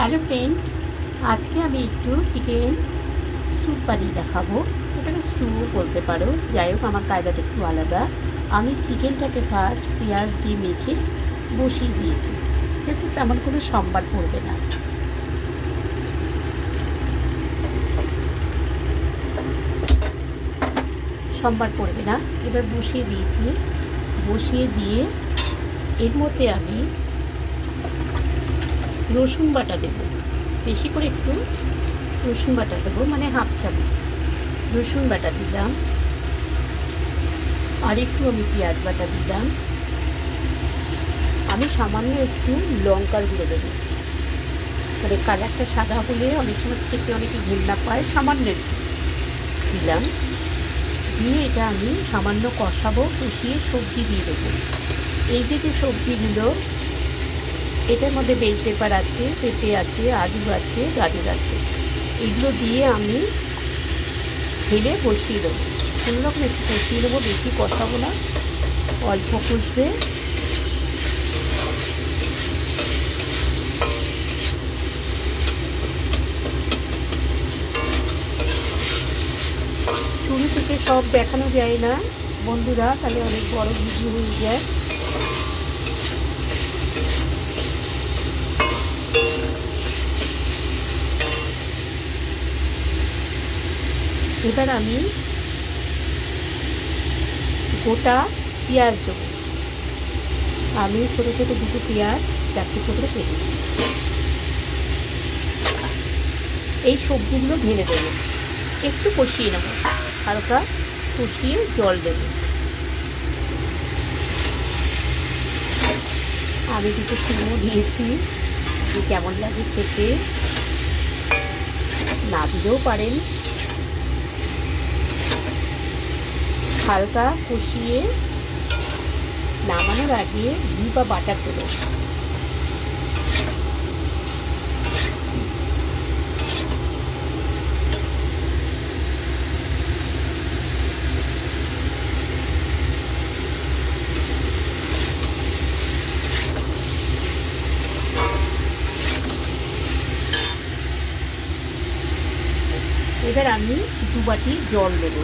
Hello friend, আজকে আমি একটু চিকেন স্যুপ বানিয়ে দেখাবো। ওটাকে স্টুও বলতে পারো, যাই হোক আমার কায়দাটা একটু আলাদা। আমি চিকেনটাকে ফার্স্ট পেঁয়াজ দিয়ে মেখে বসিয়ে দিয়েছি, যাতে তেমন কোনো সম্বার পড়বে না। সম্বার পড়বে না, এবার বসিয়ে দিয়েছি। বসিয়ে দিয়ে এর মধ্যে আমি রসুন বাটা দেবো, বেশি করে একটু রসুন বাটা দেবো, মানে হাফ চামচ রসুন বাটা দিলাম। আর একটু আমি পেঁয়াজ বাটা দিলাম। আমি সামান্য একটু লঙ্কার গুঁড়ো দেবো, মানে কালারটা সাদা হলে অনেক সময় খেতে অনেকে ঘৃণা পায়, সামান্য একটু দিলাম। দিয়ে এটা আমি সামান্য কষাবো, কষিয়ে সবজি দিয়ে দেবো। এই যে সবজিগুলো, এটার মধ্যে বেল পেপার আছে, পেঁপে আছে, আলু আছে, গাজর আছে, এগুলো দিয়ে আমি ঢেলে বসিয়ে দেবো। কোনো রকম একটু কষিয়ে দেবো, বেশি কষাবো না, অল্প কষবে। শুরু থেকে সব দেখানো যায় না বন্ধুরা, তাহলে অনেক বড় ভিডিও হয়ে যায়। এবার আমি গোটা পেঁয়াজ দেবো। আমি ছোটো ছোটো দুটো পেঁয়াজ চারটে করে কেটেছি। এই সবজিগুলো ঢেলে দেবো, একটু কষিয়ে নেবো, হালকা কষিয়ে জল দেবো। আমি দুটো চিংড়ি দিয়েছি, কেমন লাগে খেতে না দিলেও পারেন। হালকা কষিয়ে নামানোর আগে ঘি বা বাটার দেবো। এবার আমি 2 বাটি জল দেবো।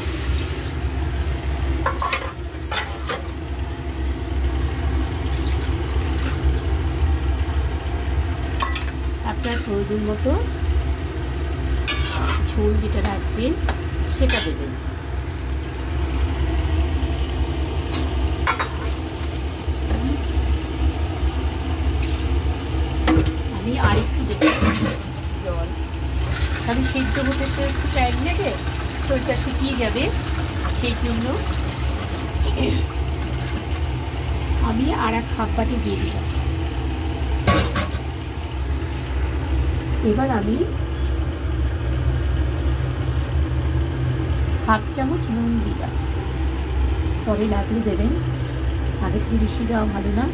আপনার প্রয়োজন মতো ঝোল যেটা রাখবেন সেটা দেবেন। আমি আরেকটু দেবো জল, কারণ সিদ্ধ হতে তো একটু টাইম নেবে, শরীরটা শুকিয়ে যাবে, সেই জন্য আমি আর এক হাফ বাটি দিয়ে দিলাম। এবার আমি হাফ চামচ নুন দিলাম, পরে লাগলে দেবেন, আগে থেকে বেশি দেওয়া ভালো না।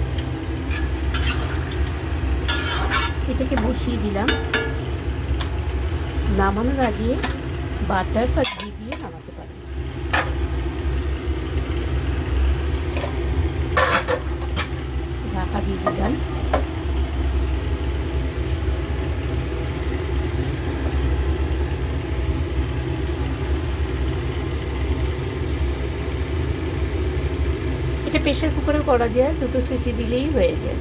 এটাকে বসিয়ে দিলাম। নামানোর আগে বাটার বা ঘি দিয়ে নামাতে পারেন। ঢাকা দিয়ে দিলাম। এটা প্রেসার কুকারে করা যায়, 2টো সিটি দিলেই হয়ে যায়।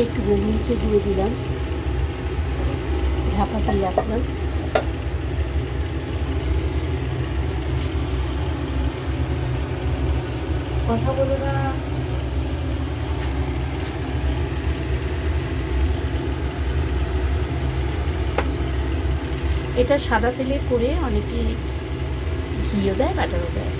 একটু গোলমরিচের গুঁড়ো দিলাম, ঢাকা দিয়ে রাখলাম। কথা বলো না। এটা সাদা তেলে করে অনেকে ঘিও দেয়, বাটারও দেয়।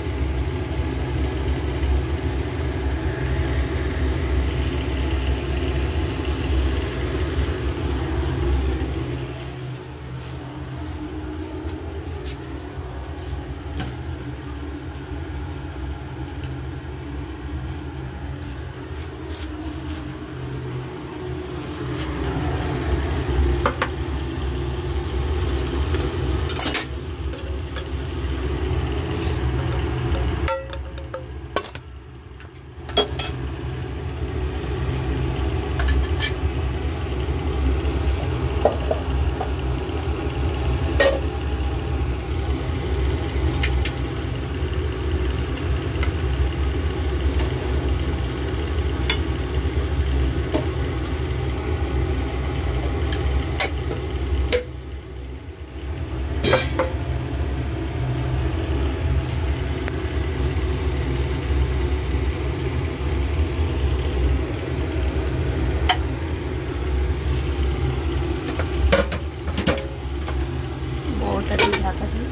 ঢাকা দিই।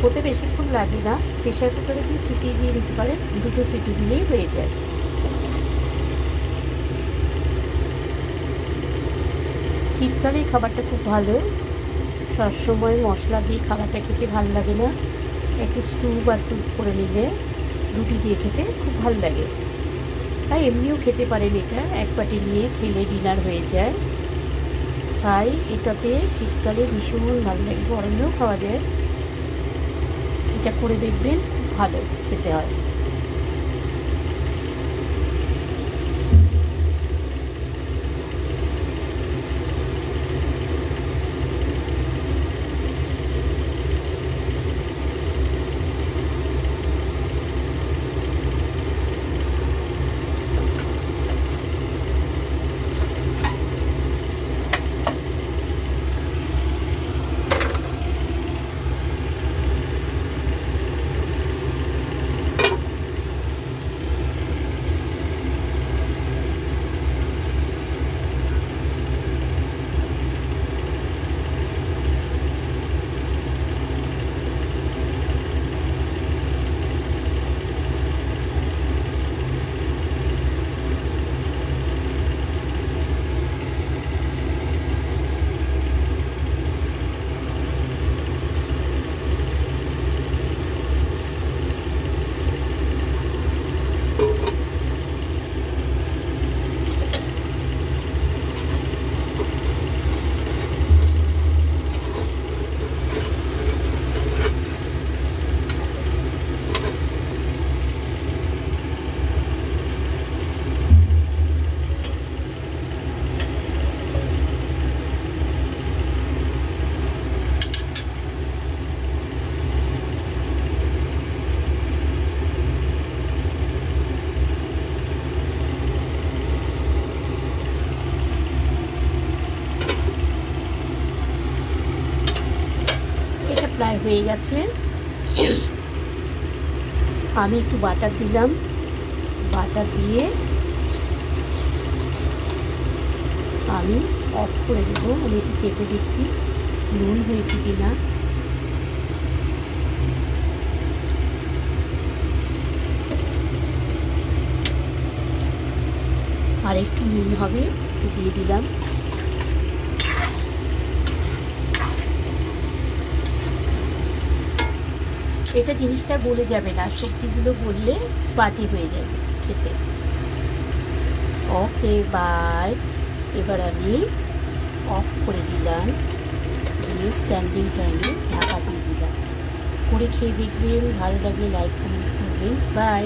হতে বেশিক্ষণ লাগে না, প্রেশার কুকারে দিয়ে সিটি দিয়ে দিতে পারেন, দুটো সিটি দিলেই হয়ে যায়। শীতকালে এই খাবারটা খুব ভালো, সবসময় মশলা দিয়ে খাবারটা খেতে ভালো লাগে না, একটু স্টু বা স্যুপ করে নিলে রুটি দিয়ে খেতে খুব ভালো লাগে। তাই এমনিও খেতে পারেন, এটা এক বাটি নিয়ে খেলে ডিনার হয়ে যায়। তাই এটাতে শীতকালে ভীষণ ভালো লাগে, গরমেও খাওয়া যায়। এটা করে দেখবেন, খুব ভালো খেতে হয়। প্রায় হয়ে গেছে। আমি একটু বাটার দিলাম, বাটার দিয়ে আমি অফ করে দেবো। আমি একটু চেপে দেখছি নুন হয়েছে কিনা। আর একটু নুন হবে, দিয়ে দিলাম। এটা জিনিসটা গলে যাবে না, সবজিগুলো গললে বাজে হয়ে যাবে খেতে। Okay bye. এবার আমি অফ করে দিলাম, দিয়ে স্ট্যান্ডিং টাইমে ঢাকা দিয়ে দিলাম। করে খেয়ে দেখবেন, ভালো লাগলে লাইক কমেন্ট করবেন। বাই।